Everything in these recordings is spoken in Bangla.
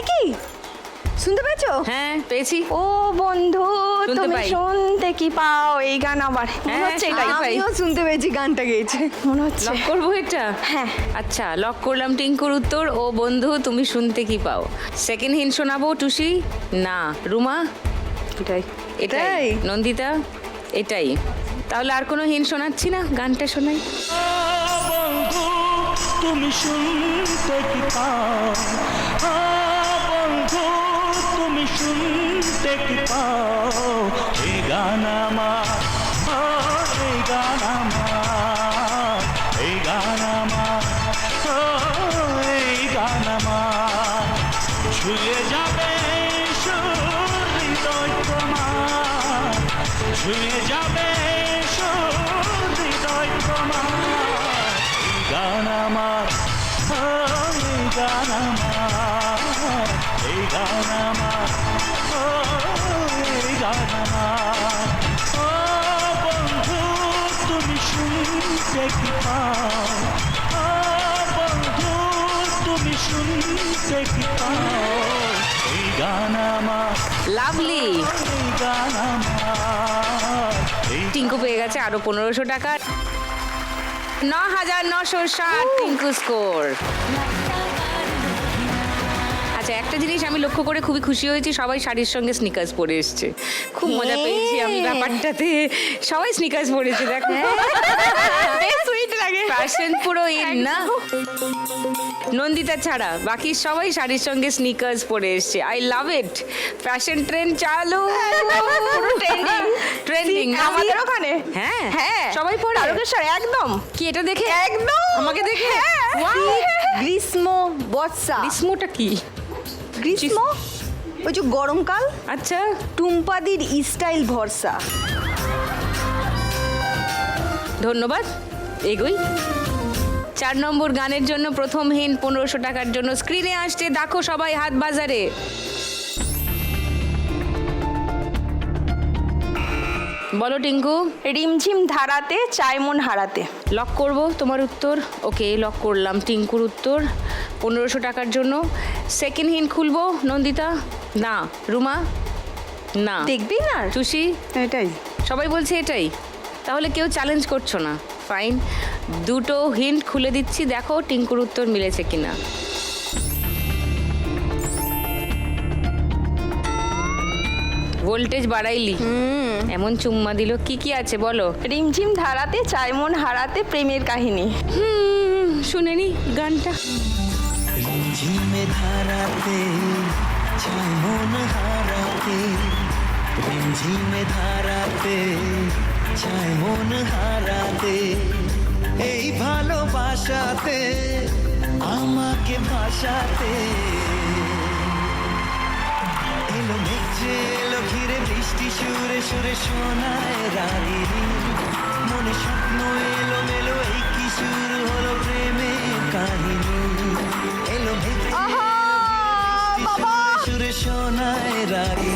তাই কি? শুনতে পেয়েছো? হ্যাঁ পেয়েছি। ও বন্ধু শুনতে তুমি পাই। শুনতে কি পাও, এই গান আবার মনে হ্যাঁ, হচ্ছে শুনতে এটাই। পাই। আমিও শুনতে পেয়েছি, গানটা গেয়েছে মনে হচ্ছে। লক করবো এটা? হ্যাঁ। আচ্ছা লক করলাম টিঙ্কুর উত্তর, ও বন্ধু তুমি শুনতে কি পাও। সেকেন্ড হিন্ট শোনাবো টুসি? না। রুমা? এটাই এটাই। নন্দিতা? এটাই। তাহলে আর কোনো হিন্ট শোনাচ্ছি না, গানটা শোনাই। বন্ধু তুমি শুনতে কি পাও, বন্ধু তুমি শুনতে কি পাও, এই গান আমার, এই গান আমার, এই গান আমার, এই গান আমার, ছুঁয়ে যাবে হৃদয় তোমার, ছুঁয়ে যাবে হৃদয় তোমার, এই গান আমার, এই গান আমার, এই গান আমার, এই গান আমার, ও বন্ধু তুমি শুনতে কি পাও, বন্ধু তুমি শুনতে কি পাও, এই গান আমার, লাভলি। এই গান আমার, এই টিঙ্কু পেয়ে গেছে আরো 1500 টাকা। 9960 টিঙ্কু স্কোর। আচ্ছা একটা জিনিস আমি লক্ষ্য করে খুবই খুশি হয়েছি, সবাই শাড়ির সঙ্গে স্নিকার্স পরে এসছে। খুব মজা পেয়েছি আমি ব্যাপারটাতে। সবাই স্নিকার্স পরেছে দেখো। সুইট লাগে। ফ্যাশন পুরো ইন না, নন্দিতা ছাড়া বাকি সবাই শাড়ির সঙ্গে স্নিকার্স পরে এসছে। I love it. Fashion trend চালু, পুরো ট্রেন্ডিং। ট্রেন্ডিং আমাদের ওখানে হ্যাঁ হ্যাঁ সবাই পরে। তারকেশ্বর একদম কি এটা দেখে? একদম আমাকে দেখে? হ্যাঁ। Wow! গ্রীষ্ম বর্ষা। গ্রীষ্মটা কি? গ্রীষ্ম ওই যে গরমকাল, আচ্ছা টুম্পাদির স্টাইল ভরসা। ধন্যবাদ, এগোই। 4 নম্বর গানের জন্য প্রথম হিন্ট 1500 টাকার জন্য স্ক্রিনে আসছে, দেখো সবাই হাত বাজারে। বলো টিঙ্কু। রিমঝিম ধারাতে চাই মন হারাতে। লক করব তোমার উত্তর? ওকে লক করলাম টিঙ্কুর উত্তর 1500 টাকার জন্য। সেকেন্ড হিন্ট খুলবো নন্দিতা? না। রুমা? না। দেখবি না টুসি? এটাই। সবাই বলছে এটাই, তাহলে কেউ চ্যালেঞ্জ করছো না, ফাইন। দুটো হিন্ট খুলে দিচ্ছি, দেখো টিঙ্কুর উত্তর মিলেছে কিনা। ভোল্টেজ বাড়াইলি, এমন চুম্মা দিল। কি কি আছে বলো? রিমঝিম ধারাতে চাই মন হারাতে প্রেমের কাহিনী। শুনেনি গানটা? ঝিমে ধারাতে চাই মন হারাতে, ঝিমে ধারাতে চাই মন হারাতে, এই ভালোবাসাতে আমাকে ভাসাতে, এলো মেঘে এলো ঘিরে বৃষ্টি সুরে সুরে শোনায় রানী, মনে স্বপ্ন এলো মেলো, এই কি শুরু হলো প্রেমের কাহিনী, এলো মেঘে বাবা সুরে শোনায় রানী,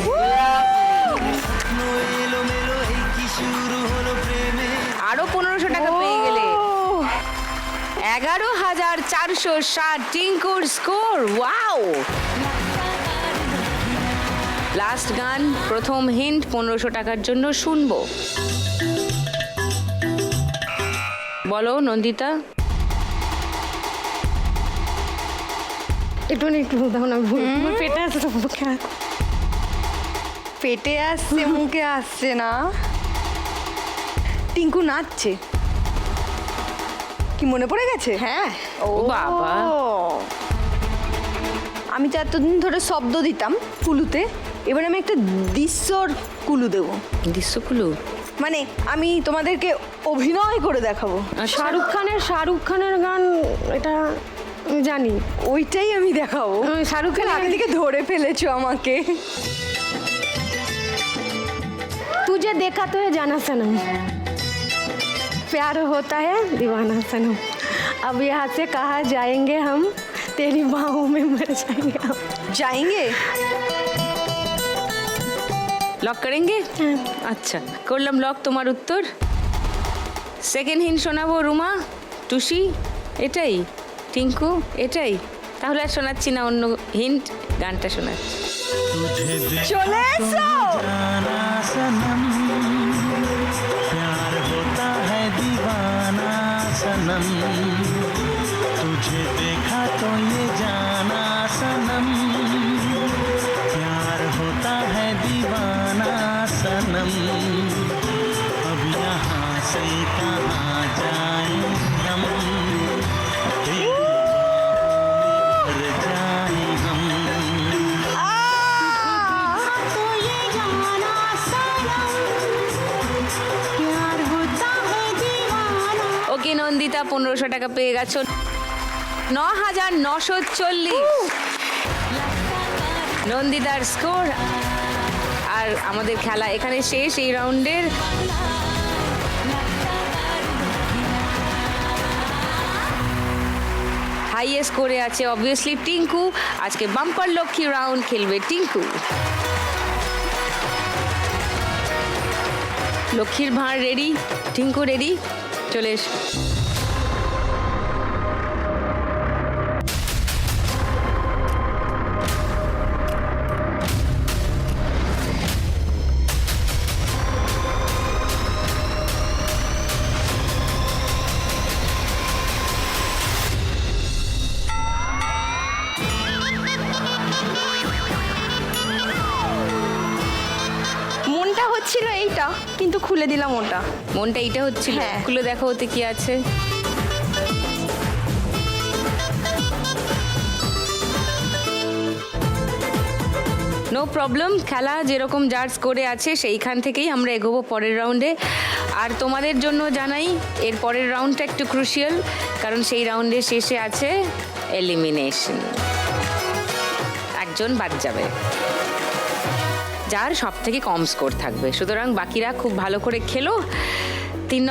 স্বপ্ন এলো মেলো, এই কি শুরু হলো প্রেমের। আরো 1500 টাকা পেয়ে গেলে। 11,460 টিঙ্কুর স্কোর। ওয়াও! লাস্ট গান, প্রথম হিন্ট 1500 টাকার জন্য শুনবো। বলো নন্দিতা। একটু দেখো না, পেটে আসছে তো মুখে, পেটে আসছে মুখে আসছে না। টিঙ্কু নাচছে, কি মনে পড়ে গেছে? হ্যাঁ। ও বাবা। আমি তো এতদিন ধরে শব্দ দিতাম কুলুতে, এবার আমি একটা দৃশ্যর কুলু দেবো। দৃশ্যগুলো মানে আমি তোমাদেরকে অভিনয় করে দেখাবো। শাহরুখ খানের গান, এটা আমি জানি। ওইটাই আমি দেখাবো। শাহরুখ খান আগে থেকে ধরে ফেলেছো আমাকে। तुझे देखा तो है जाना सनम, प्यार होता है दीवाना सनम, अब यहाँ से कहाँ जाएंगे हम, तेरी बाहों में मर जाएंगे हम। जाएंगे লক করেঙ্গে? আচ্ছা করলাম লক তোমার উত্তর। সেকেন্ড হিন্ট শোনাবো রুমা, টুসি? এটাই? টিঙ্কু? এটাই? তাহলে আর শোনাচ্ছি না, অন্য হিন্ট, গানটা শোনাচ্ছি। চলে এসো। जाना सनम प्यार होता है दीवाना सनम तुझे देखा तो ये जाना सनम प्यार होता है दीवाना सनम अब यहाँ से कहाँ जाएं हम तेरी बाहों में भर जाएं हम ওকে নন্দিতা, 1500 টাকা পেয়ে গেছো। 9940 নন্দিতার স্কোর। আর আমাদের খেলা এখানে শেষ এই রাউন্ডের। হাইয়েস্ট স্কোরে আছে অবভিয়াসলি টিঙ্কু। আজকে বাম্পার লক্ষ্মী রাউন্ড খেলবে টিঙ্কু। লক্ষ্মীর ভাঁড় রেডি, টিঙ্কু রেডি, চলে এসো। মনটা হচ্ছিল এইটা, কিন্তু খুলে দিলাম ওটা। মনটা এইটা হচ্ছিল, হ্যাঁ। খুলে দেখো ওতে কি আছে। নো প্রবলেম, খেলা যেরকম যার স্কোরে আছে সেইখান থেকেই আমরা এগোবো পরের রাউন্ডে। আর তোমাদের জন্য জানাই এর পরের রাউন্ডটা একটু ক্রুশিয়াল, কারণ সেই রাউন্ডের শেষে আছে এলিমিনেশন। একজন বাদ যাবে, যার সব থেকে কম স্কোর থাকবে। সুতরাং বাকিরা খুব ভালো করে খেলো। 3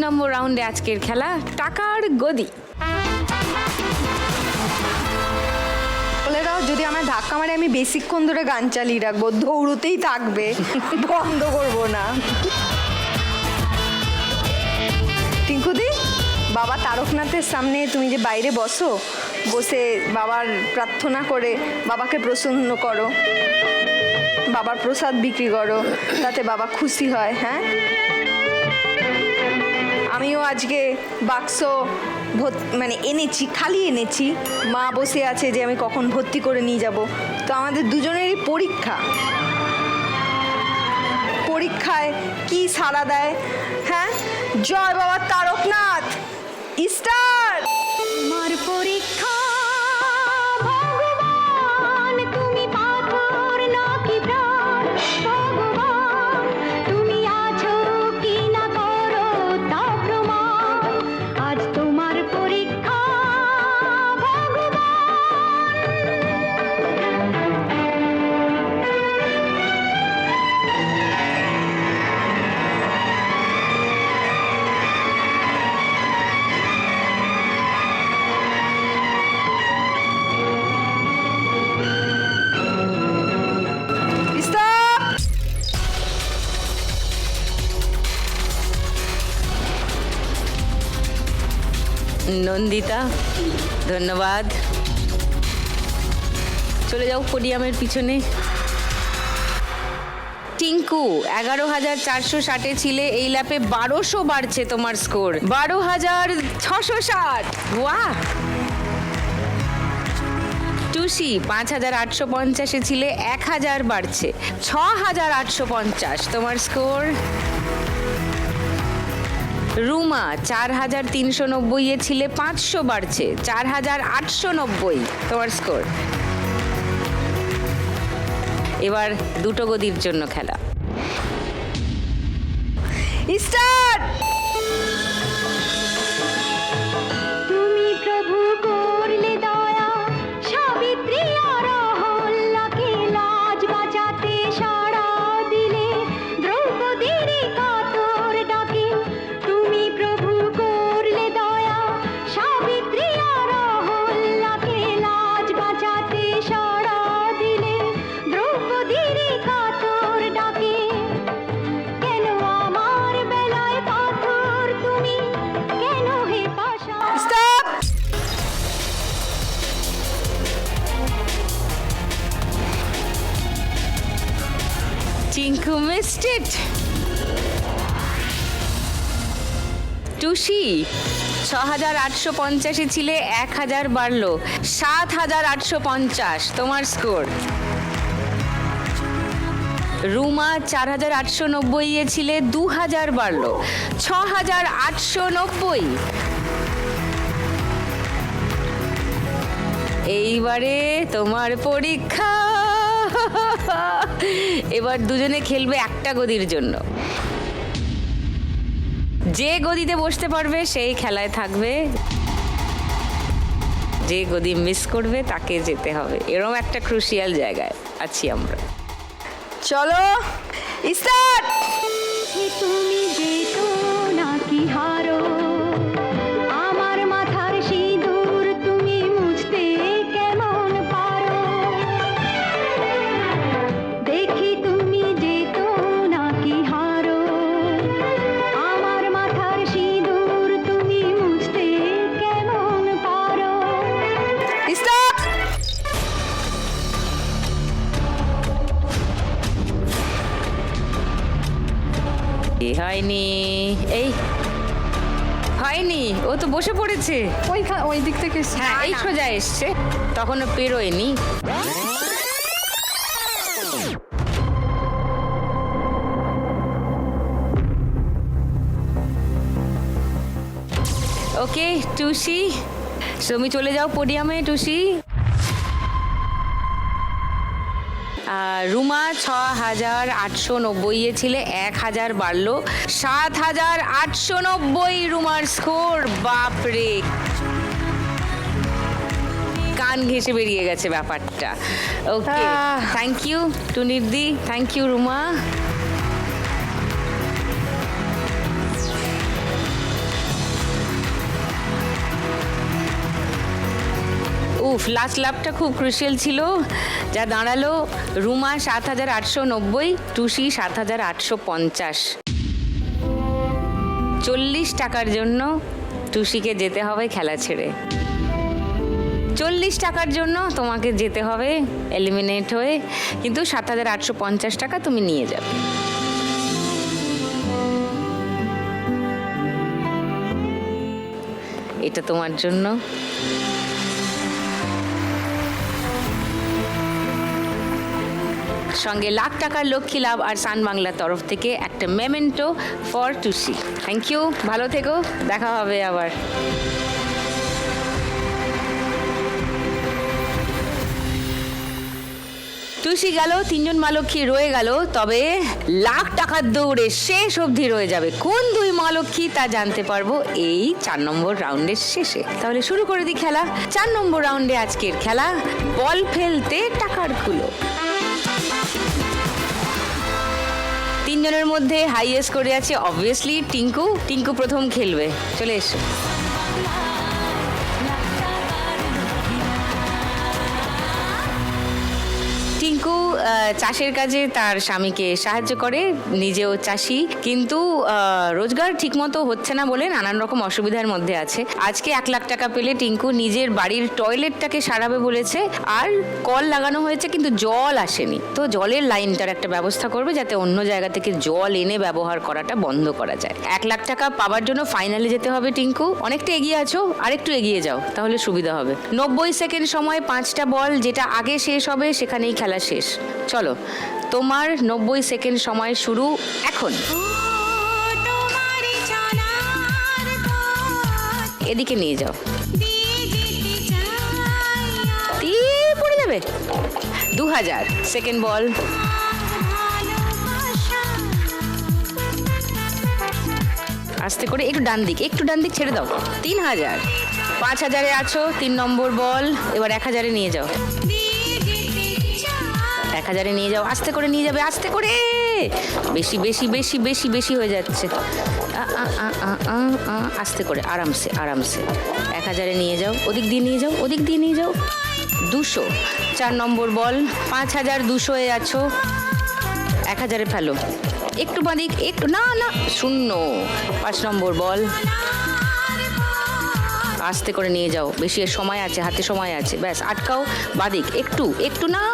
নম্বর রাউন্ডে আজকের খেলা টাকার গদি। বলে দাও, যদি আমার ধাক্কা মারে আমি বেশিক্ষণ ধরে গান চালিয়ে রাখবো, দৌড়তেই থাকবে, বন্ধ করবো না। টিঙ্কুদি, বাবা তারকনাথের সামনে তুমি যে বাইরে বসে বাবার প্রার্থনা করে বাবাকে প্রসন্ন করো, বাবার প্রসাদ বিক্রি করো, তাতে বাবা খুশি হয়। হ্যাঁ, আমিও আজকে বাক্স এনেছি, খালি এনেছি। মা বসে আছে যে আমি কখন ভর্তি করে নিয়ে যাব। তো আমাদের দুজনেরই পরীক্ষায় কি সাড়া দেয়। হ্যাঁ, জয় বাবা তারকনাথ, স্টার। আমার পরীক্ষা ভগবান, তুমি পাথর নাকি প্রাণ, ভগবান তুমি আছো কি না করো তা প্রমাণ, আজ তোমার পরীক্ষা ভগবান। নন্দিতা, ধন্যবাদ। চলে যাও পোডিয়ামের পিছনে। টিঙ্কু 11,460 ছিলে, এই ল্যাপে 1200 বাড়ছে তোমার স্কোর, 12,660। ওয়াহ। টুসি 5,850 ছিলে, 1000 বাড়ছে, 6,850 তোমার স্কোর। রুমা 4,390 ছিলে, 500 বাড়ছে, 4,890 তোমার স্কোর। এবার দুটো গদির জন্য খেলা। স্টার্ট। তুমি প্রভু করলে দয়া, সাবিত্রী আর অহল্যাকে লাজ বাঁচাতে সাড়া দিলে, দ্রৌপদীর কাতর ডাকে। তুমি প্রভু করলে দয়া, সাবিত্রী আর অহল্যাকে লাজ বাঁচাতে সাড়া দিলে, দ্রৌপদীর কাতর ডাকে। কেন আমার বেলায় পাথর টিঙ্কু মিসড ইট। টুসি 6,850 ছিলে, 1,000 বাড়লো, 7,850 তোমার স্কোর। রুমা 4,890 ছিলে, 2,000 বাড়লো, 6,890। এইবারে তোমার পরীক্ষা। এবার দুজনে খেলবে একটা গদির জন্য। যে গদিতে বসতে পারবে সেই খেলায় থাকবে, যে গদি মিস করবে তাকে যেতে হবে। এরকম একটা ক্রুশিয়াল জায়গায় আছি আমরা। চলো স্টার্ট। তুমি যেতো নাকি হারো, আমার মাথার সিঁদুর তুমি মুছতে কেমন পারো, দেখি তুমি যেতো নাকি হারো, আমার মাথার সিঁদুর তুমি মুছতে কেমন পারো। স্টার্ট। হয়নি, এই হয়নি, ও তো বসে পড়েছে। ওই দিক থেকে হ্যাঁ, এই সোজা এসছে, তখনও পেরোয়নি। ওকে টুসি, তুমি চলে যাও পোডিয়ামে। টুসি রুমা 6,890 ছিলে, 1,000 বাড়লো, 7,890 রুমার স্কোর। বাপরে, কান ঘেঁষে বেরিয়ে গেছে ব্যাপারটা। ওকে, থ্যাংক ইউ টুনিদি, থ্যাংক ইউ রুমা। উফ, লাস্ট লাভটা খুব ক্রুশিয়াল ছিল, যা দাঁড়ালো রুমা 7,890, টুসি 7,850। 40 টাকার জন্য টুসিকে যেতে হবে খেলা ছেড়ে। 40 টাকার জন্য তোমাকে যেতে হবে এলিমিনেট হয়ে, কিন্তু 7,850 টাকা তুমি নিয়ে যাবে। এটা তোমার জন্য। সঙ্গে লাখ টাকার লক্ষ্মী লাভ আর সান বাংলার তরফ থেকে একটা memento for Tusi. Thank you, ভালো থেকো, দেখা হবে আবার। টুসি গেল, 3 জন মা লক্ষ্মী রয়ে গেল, তবে লাখ টাকার দৌড়ে শেষ অবধি রয়ে যাবে কোন 2 মা লক্ষ্মী তা জানতে পারবো এই 4 নম্বর রাউন্ডের শেষে। তাহলে শুরু করে দিই খেলা। 4 নম্বর রাউন্ডে আজকের খেলা বল ফেলতে টাকার কুলো। 3 জনের মধ্যে হাইয়েস্ট করে আছে অবভিয়াসলি টিঙ্কু। টিঙ্কু প্রথম খেলবে, চলে এসো। টিঙ্কু চাষের কাজে তার স্বামীকে সাহায্য করে, নিজেও চাষি, কিন্তু রোজগার ঠিকমতো হচ্ছে না বলে নানান রকম অসুবিধার মধ্যে আছে। আজকে 1 লাখ টাকা পেলে টিঙ্কু নিজের বাড়ির টয়লেটটাকে সারাবে বলেছে, আর কল লাগানো হয়েছে কিন্তু জল আসেনি, তো জলের লাইনটার একটা ব্যবস্থা করবে যাতে অন্য জায়গা থেকে জল এনে ব্যবহার করাটা বন্ধ করা যায়। 1 লাখ টাকা পাওয়ার জন্য ফাইনালে যেতে হবে টিঙ্কু। অনেকটা এগিয়ে আছো, আরেকটু এগিয়ে যাও, তাহলে সুবিধা হবে। 90 সেকেন্ড সময় 5টা বল, যেটা আগে শেষ হবে সেখানেই খেলা শেষ। চলো, তোমার 90 সেকেন্ড সময় শুরু এখন। এদিকে নিয়ে যাও, পড়ে যাবে। 2000 সেকেন্ড বল। আস্তে করে একটু ডান দিক, একটু ডান দিক ছেড়ে দাও। 3000। 5000-এ আছো, 3 নম্বর বল। এবার 1000-এ নিয়ে যাও, 1000-এ নিয়ে যাও, আস্তে করে নিয়ে যাবে, আস্তে করে। বেশি বেশি বেশি বেশি বেশি হয়ে যাচ্ছে। আস্তে করে, আরামসে আরামসে। 1000-এ নিয়ে যাও, ওদিক দিয়ে নিয়ে যাও, ওদিক দিয়ে নিয়ে যাও। 200, 4 নম্বর বল। 5200-এ আছো, 1000-এ ফেলো, একটু বাঁদিক, একটু না না, 0। 5 নম্বর বল, আস্তে করে নিয়ে যাও, বেশি সময় আছে, হাতে সময় আছে, ব্যাস আটকাও, বাঁদিক, একটু একটু না,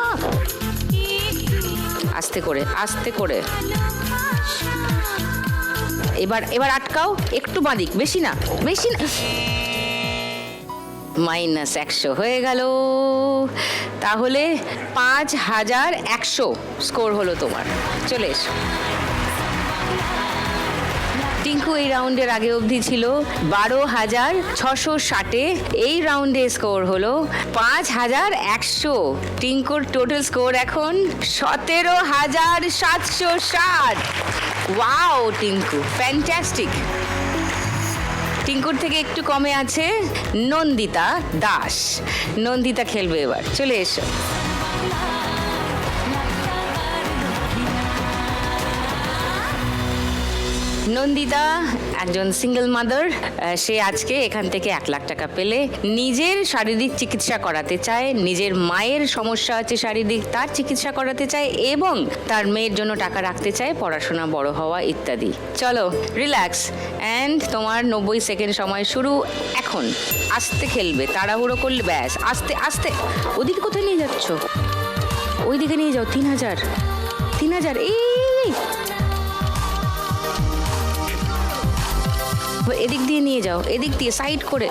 আস্তে করে আস্তে করে। এবার আটকাও, একটু বাঁদিক, বেশি না বেশি না। -100 হয়ে গেল। তাহলে 5100 স্কোর হলো তোমার। চলে এসো। টিঙ্কু এই রাউন্ডের আগে অবধি ছিল 12,660। এই রাউন্ডে স্কোর হলো 5,100। টিঙ্কুর টোটাল স্কোর এখন 17,760। Wow Tinku, fantastic. টিঙ্কুর থেকে একটু কমে আছে নন্দিতা দাস। নন্দিতা খেলবে এবার। চলে এসো। নন্দিতা একজন সিঙ্গেল মাদার। সে আজকে এখান থেকে 1 লাখ টাকা পেলে নিজের শারীরিক চিকিৎসা করাতে চায়, নিজের মায়ের সমস্যা আছে শারীরিক, তার চিকিৎসা করাতে চায় এবং তার মেয়ের জন্য টাকা রাখতে চায়, পড়াশোনা বড় হওয়া ইত্যাদি। চলো রিল্যাক্স অ্যান্ড তোমার 90 সেকেন্ড সময় শুরু এখন। আস্তে খেলবে, তাড়াহুড়ো করলে ব্যাস। আস্তে আস্তে। ওদিকে কোথায় নিয়ে যাচ্ছ? ওই দিকে নিয়ে যাও। 3,000 এই এদিক দিয়ে নিয়ে যাও, এদিক দিয়ে সাইড করে।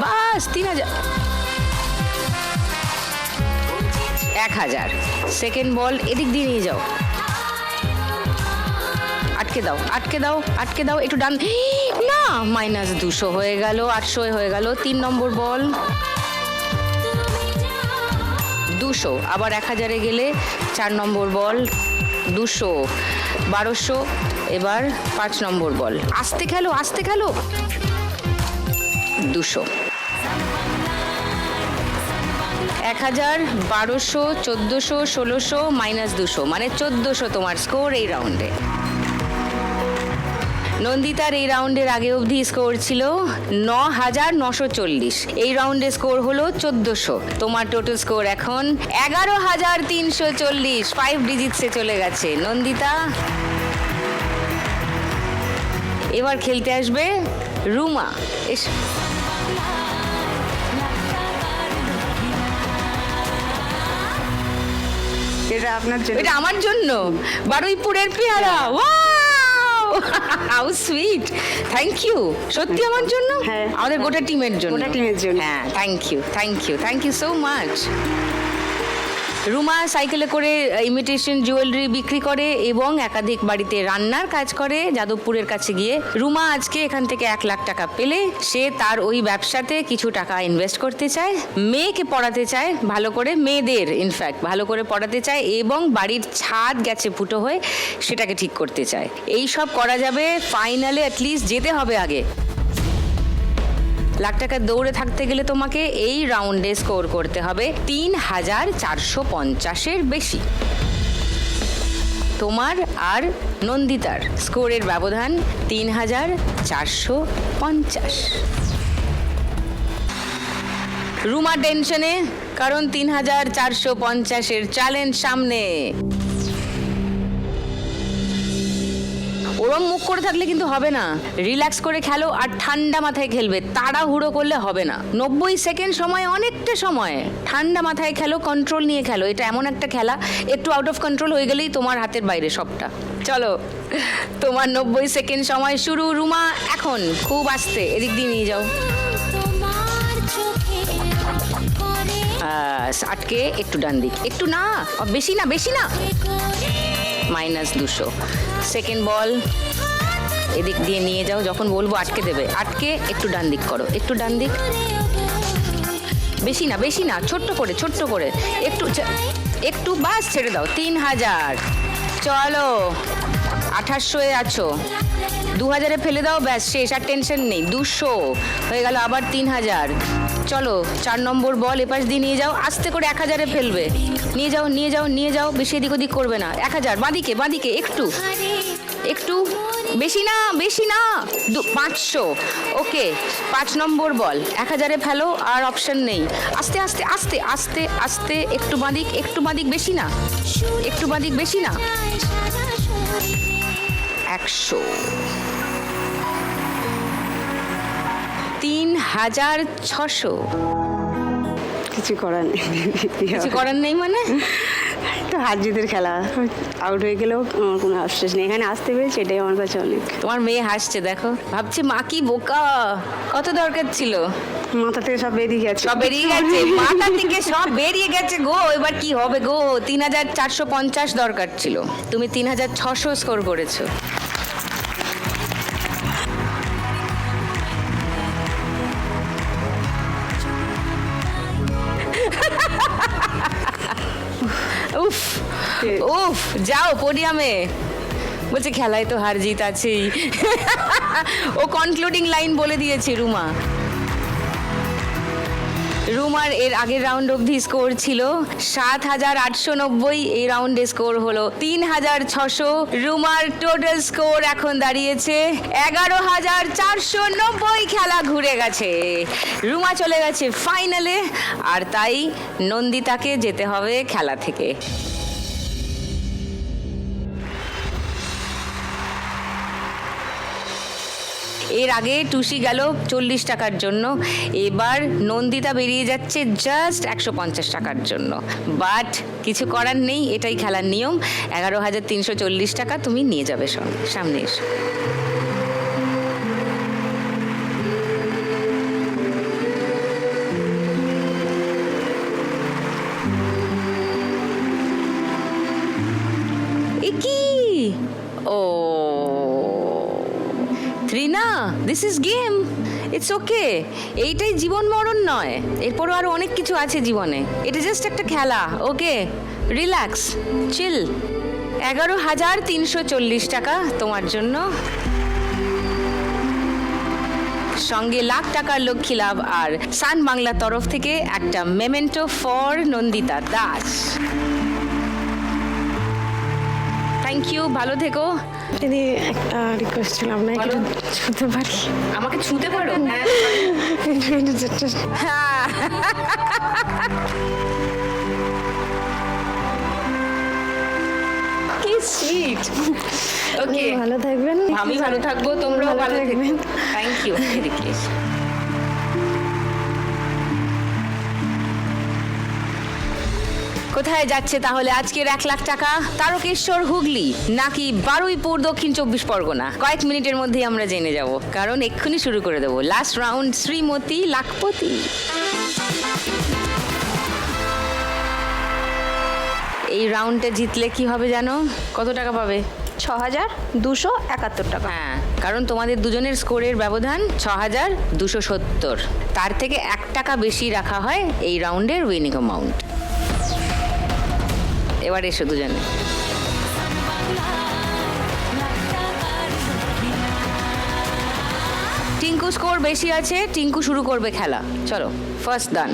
বাস 3,000। 1,000। সেকেন্ড বল এদিক দিয়ে নিয়ে যাও। আটকে দাও আটকে দাও আটকে দাও। একটু ডান না। -200 হয়ে গেল, 800 হয়ে গেল। 3 নম্বর বল 200। আবার 1,000-এ গেলে 4 নম্বর বল 200। 1200। এবার 5 নম্বর বল। আস্তে খেলো আস্তে খেলো। 200। 1,000, 1200, 1400, 1600, -200 মানে 1400 তোমার স্কোর এই রাউন্ডে। নন্দিতার এই রাউন্ডের আগে অবধি স্কোর ছিল 9,940। এই রাউন্ডে স্কোর হলো 1400। তোমার টোটাল স্কোর এখন 11,340। 5 ডিজিটসে চলে গেছে। নন্দিতা এবার খেলতে আসবে রুমা। এসো। এটা আপনার জন্য। এটা আমার জন্য। বারুইপুরের পেয়ারা। How sweet. Thank you. সত্যি আমার জন্য? হ্যাঁ। আমাদের গোটা টিমের জন্য। গোটা টিমের জন্য। হ্যাঁ, thank you thank you so much. Ruma সাইকেলে করে ইমিটেশন জুয়েলারি বিক্রি করে এবং একাধিক বাড়িতে রান্নার কাজ করে যাদবপুরের কাছে গিয়ে। রুমা আজকে এখান থেকে 1 লাখ টাকা পেলে সে তার ওই ব্যবসাতে কিছু টাকা ইনভেস্ট করতে চায়, মেয়েকে পড়াতে চায় ভালো করে, মেয়েদের ইনফ্যাক্ট ভালো করে পড়াতে চায় এবং বাড়ির ছাদ গেছে ফুটো হয়ে সেটাকে ঠিক করতে চায়। এই সব করা যাবে। ফাইনালে অ্যাটলিস্ট যেতে হবে আগে। লাখ টাকা দৌড়ে থাকতে গেলে তোমাকে এই রাউন্ডে স্কোর করতে হবে 3,450-এর বেশি। তোমার আর নন্দিতার স্কোরের ব্যবধান 3,450। রুমা টেনশনে, কারণ 3,450-এর চ্যালেঞ্জ সামনে। ওরম মুখ করে থাকলে কিন্তু হবে না। রিল্যাক্স করে খেলো আর ঠান্ডা মাথায় খেলবে, তাড়াহুড়ো করলে হবে না। 90 সেকেন্ড সময় অনেকটা সময়। ঠান্ডা মাথায় খেলো, কন্ট্রোল নিয়ে খেলো। এটা এমন একটা খেলা, একটু আউট অফ কন্ট্রোল হয়ে গেলেই তোমার হাতের বাইরে সবটা। চলো, তোমার 90 সেকেন্ড সময় শুরু। রুমা এখন খুব আস্তে এদিক দিয়ে নিয়ে যাও। আটকে একটু ডান দিক, একটু না, বেশি না বেশি না। -200। সেকেন্ড বল এদিক দিয়ে নিয়ে যাও। যখন বলবো আটকে দেবে। আটকে একটু ডান দিক করো, একটু ডান দিক। বেশি না বেশি না, ছোট্ট করে একটু বাস, ছেড়ে দাও। 3,000। চলো, 2800-এ আছো। 2,000-এ ফেলে দাও, ব্যাস শেষ, আর টেনশন নেই। 200 হয়ে গেল। আবার 3,000। চলো, 4 নম্বর বল এপাশ দিয়ে নিয়ে যাও। আস্তে করে 1,000-এ ফেলবে। নিয়ে যাও, বেশি এদিক ওদিক করবে না। 1,000 বাঁদিকে একটু বেশি না 500। ওকে, 5 নম্বর বল 1,000-এ ফেলো, আর অপশন নেই। আস্তে আস্তে আস্তে আস্তে আস্তে একটু বাঁদিক, বেশি না, একটু বাঁদিক, বেশি না। 100। 3,600। কিছু করার নেই। কিছু করার নেই মানে? তো হার জিতের খেলা, আউট হয়ে গেলেও আমার কোনো আফসোস নেই, এখানে আসতে পেরেছি এটাই আমার কাছে অনেক। তোমার মেয়ে হাসছে দেখো, ভাবছে মা কি বোকা, কত দরকার ছিল। মাথা থেকে সব বেরিয়ে গেছে, সব বেরিয়ে গেছে, মাথা থেকে সব বেরিয়ে গেছে গো। এবার কি হবে গো? 3450 দরকার ছিল, তুমি 3600 স্কোর করেছো। উফ উফ, যাও পোডিয়ামে। বলছে খেলায় তো হার জিত আছেই। ও কনক্লুডিং লাইন বলে দিয়েছে রুমা। রুমার এর আগের রাউন্ড অবধি স্কোর ছিল 7890, এই রাউন্ডে স্কোর হলো 3600। রুমার টোটাল স্কোর এখন দাঁড়িয়েছে 11490। খেলা ঘুরে গেছে, রুমা চলে গেছে ফাইনালে, আর তাই নন্দিতাকে যেতে হবে খেলা থেকে। এর আগে টুসি গেল 40 টাকার জন্য, এবার নন্দিতা বেরিয়ে যাচ্ছে জাস্ট 150 টাকার জন্য। বাট কিছু করার নেই, এটাই খেলার নিয়ম। 11340 টাকা তুমি নিয়ে যাবে সামনে এসে। কি ও Trina, this is game, it's okay. এইটাই জীবন মরণ নয়, এরপরও আরো অনেক কিছু আছে জীবনে। এটা জাস্ট একটা খেলা, ওকে? রিল্যাক্স, চিল। 11340 টাকা তোমার জন্য, সঙ্গে লাখ টাকার লক্ষ্মী লাভ, আর সান বাংলার তরফ থেকে একটা memento for Nandita Das. Thank you, ভালো থেকো। দিদি একটা রিকোয়েস্ট ছিল, আপনাকে একটু ছুতে পারি? আমাকে ছুতে পারো? হ্যাঁ। কি সুইট। ওকে, ভালো থাকবেন। আমি ভালো থাকবো, তোমরাও ভালো থাকবে। থাকবেন। Thank you. এদিকে এসো। কোথায় যাচ্ছে তাহলে আজকের 1 লাখ টাকা? তারকেশ্বর হুগলি নাকি বারুইপুর দক্ষিণ 24 পরগনা? কয়েক মিনিটের মধ্যেই আমরা জেনে যাব, কারণ এক্ষুনি শুরু করে দেবো লাস্ট রাউন্ড, শ্রীমতী লাখপতি। এই রাউন্ডে জিতলে কি হবে জানো? কত টাকা পাবে? 6271 টাকা। হ্যাঁ, কারণ তোমাদের দুজনের স্কোরের ব্যবধান 6270, তার থেকে 1 টাকা বেশি রাখা হয় এই রাউন্ডের উইনিং অ্যামাউন্ট। এবার এসো দুজনে। টিঙ্কু স্কোর বেশি আছে, টিঙ্কু শুরু করবে খেলা। চলো, ফার্স্ট ডান।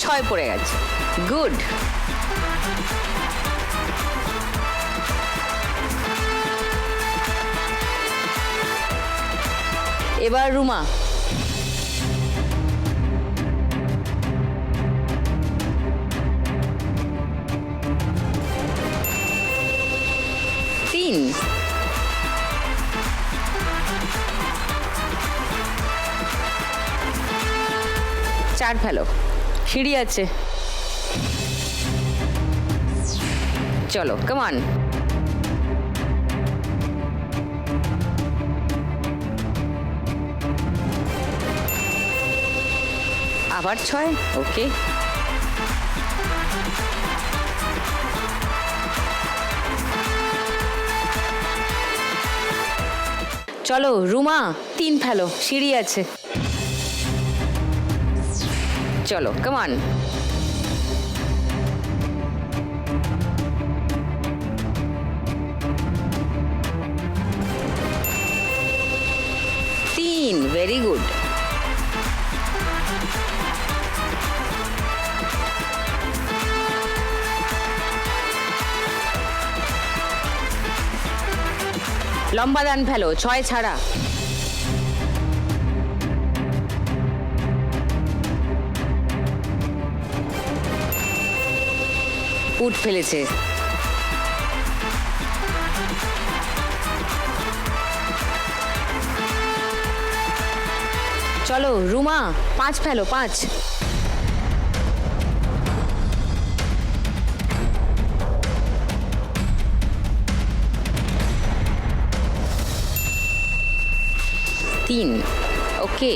ছয় পড়ে গেছে, গুড। এবার রুমা। তিন। চার ফেলো, সিঁড়ি আছে। চলো, কামান। আবার 6, ওকে। চলো রুমা, 3 ফেলো, সিঁড়ি আছে। চলো, কামান। তিন, ভেরি গুড। লম্বা দান ফেলো, 6 ছাড়া। উঠ ফেলেছে। চলো রুমা 5 ফেলো, 5। তিন, ওকে।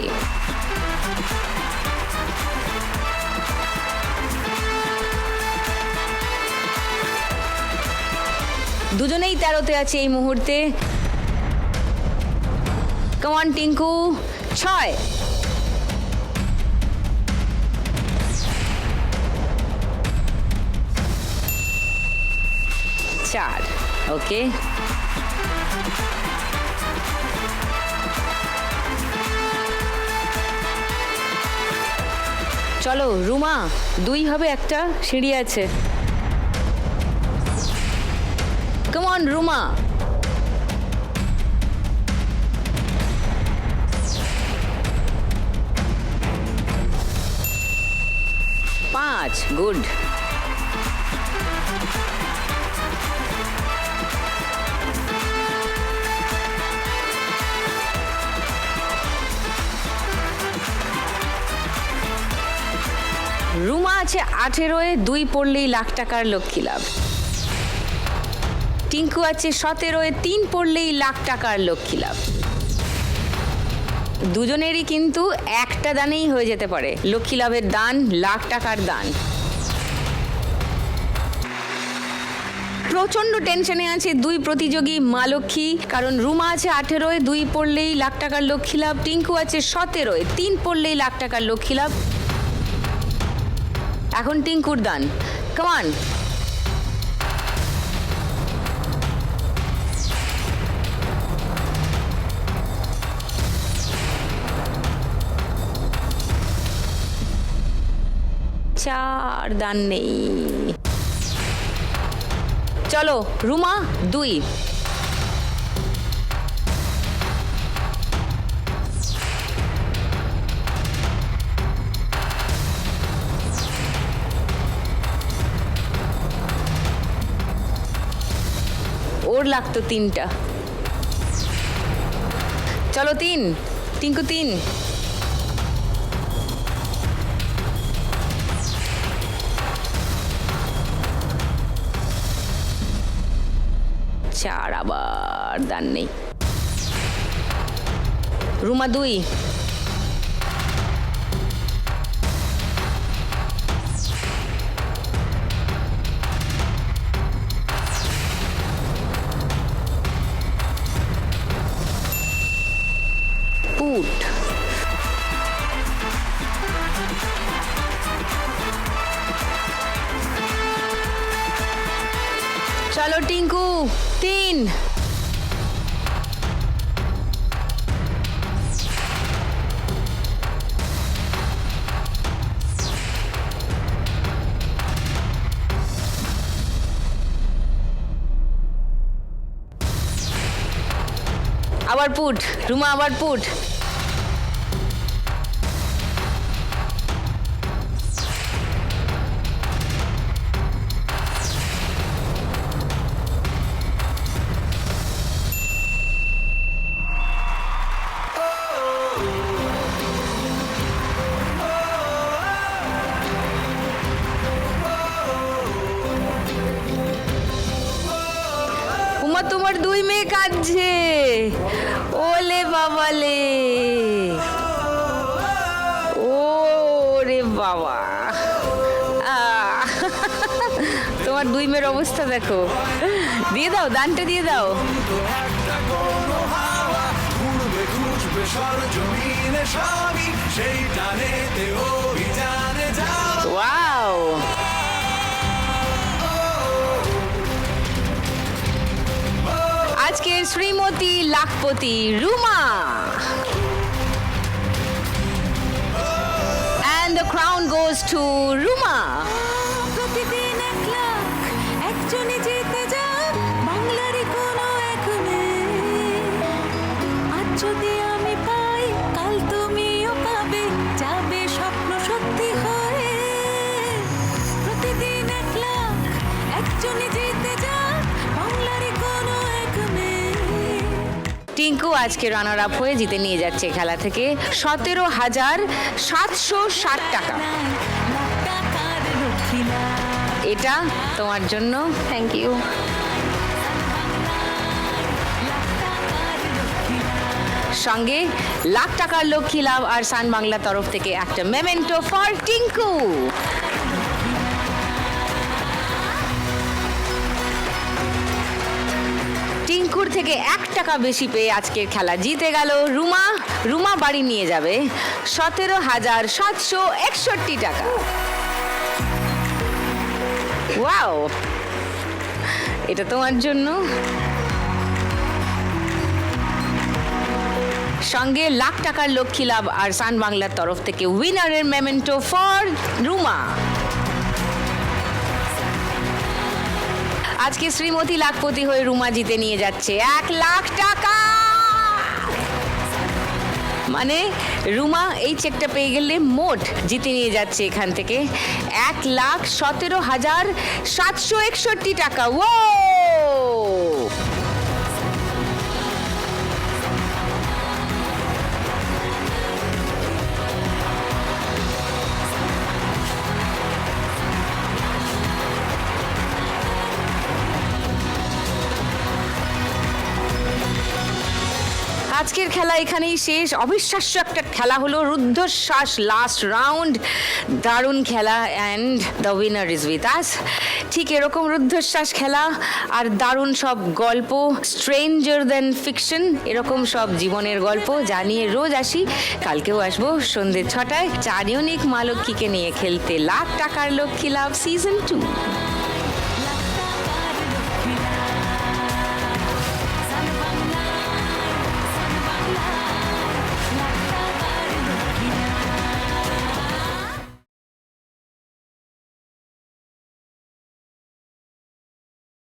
দুজনেই 13তে আছে এই মুহূর্তে। Come on Tinku, 6। চার, ওকে। চলো রুমা, 2 হবে, একটা সিঁড়ি আছে। Come on Ruma. 5, good. Ruma আছে 18-এ, 2 পড়লেই লাখ টাকার লক্ষ্মী লাভ। টিঙ্কু আছে 17-এ, 3 পড়লেই লাখ টাকার লক্ষ্মী লাভ। দুজনেরই কিন্তু একটা দানেই হয়ে যেতে পারে লক্ষ্মী লাভের দান, লাখ টাকার দান। প্রচন্ড টেনশনে আছে 2 প্রতিযোগী মা লক্ষ্মী, কারণ রুমা আছে 18-এ, 2 পড়লেই লাখ টাকার লক্ষ্মী লাভ। টিঙ্কু আছে 17-এ, 3 পড়লেই লাখ টাকার লক্ষ্মী লাভ। এখন টিঙ্কুর দান, কাম অন। চার, দান নেই। চলো রুমা 2। ওর লাগতো 3টা। চলো 3, টিঙ্কু 3। চার, আবার দান নেই। রুমা 2। পুট। চলো টিঙ্কু 3। আবার পুট, রুমা আবার পুট। তোমার 2 মেয়ে কাঁদছে, ওলে বাবালে, ও রে বাবা। তোমার 2 মেয়ের অবস্থা দেখো। দিয়ে দাও, দানটা দিয়ে দাও। ওয়াও, আজকের Shrimati lakhpati Ruma. And the crown goes to Ruma. প্রতিদিন 1 লাখ একজনই জিতে যান বাংলারই কোনো এক মেয়ে। আজ যদি আমি পাই, কাল তুমিও পাবে, যাবে স্বপ্ন সত্যি হয়ে। প্রতিদিন 1 লাখ একজনই জিতে যান বাংলারই কোনো এক মেয়ে। টিঙ্কু আজকে রানার আপ হয়ে জিতে নিয়ে যাচ্ছে খেলা থেকে 17,760 টাকা। লাখ টাকার লক্ষ্মী লাভ। এটা তোমার জন্য। Thank you. সঙ্গে লাখ টাকার লক্ষ্মী লাভ আর সান বাংলা তরফ থেকে একটা মেমেন্টো ফর টিঙ্কু। টিঙ্কুর থেকে 1 টাকা বেশি পেয়ে আজকের খেলা জিতে গেল রুমা। রুমা বাড়ি নিয়ে যাবে 17,761 টাকা। ওয়াও, এটা তোমার জন্য। সঙ্গে লাখ টাকার লক্ষ্মী লাভ আর সান বাংলার তরফ থেকে উইনারের মেমেন্টো ফর রুমা। আজকে শ্রীমতী লাখপতি হয়ে রুমা জিতে নিয়ে যাচ্ছে 1 লাখ টাকা। মানে রুমা এই চেকটা পেয়ে গেলে মোট জিতে নিয়ে যাচ্ছে এখান থেকে 1,17,761 টাকা। ও আজকের খেলা এখানেই শেষ। অবিশ্বাস্য একটা খেলা হলো, রুদ্ধশ্বাস লাস্ট রাউন্ড। দারুণ খেলা and the winner is with us. ঠিক এরকম রুদ্ধশ্বাস খেলা আর দারুণ সব গল্প, স্ট্রেঞ্জার দ্যান ফিকশন, এরকম সব জীবনের গল্প জানিয়ে রোজ আসি। কালকেও আসবো সন্ধ্যে 6টায় চারিয়নিক মা লক্ষ্মীকে নিয়ে খেলতে লাখ টাকার লক্ষ্মী লাভ সিজন 2।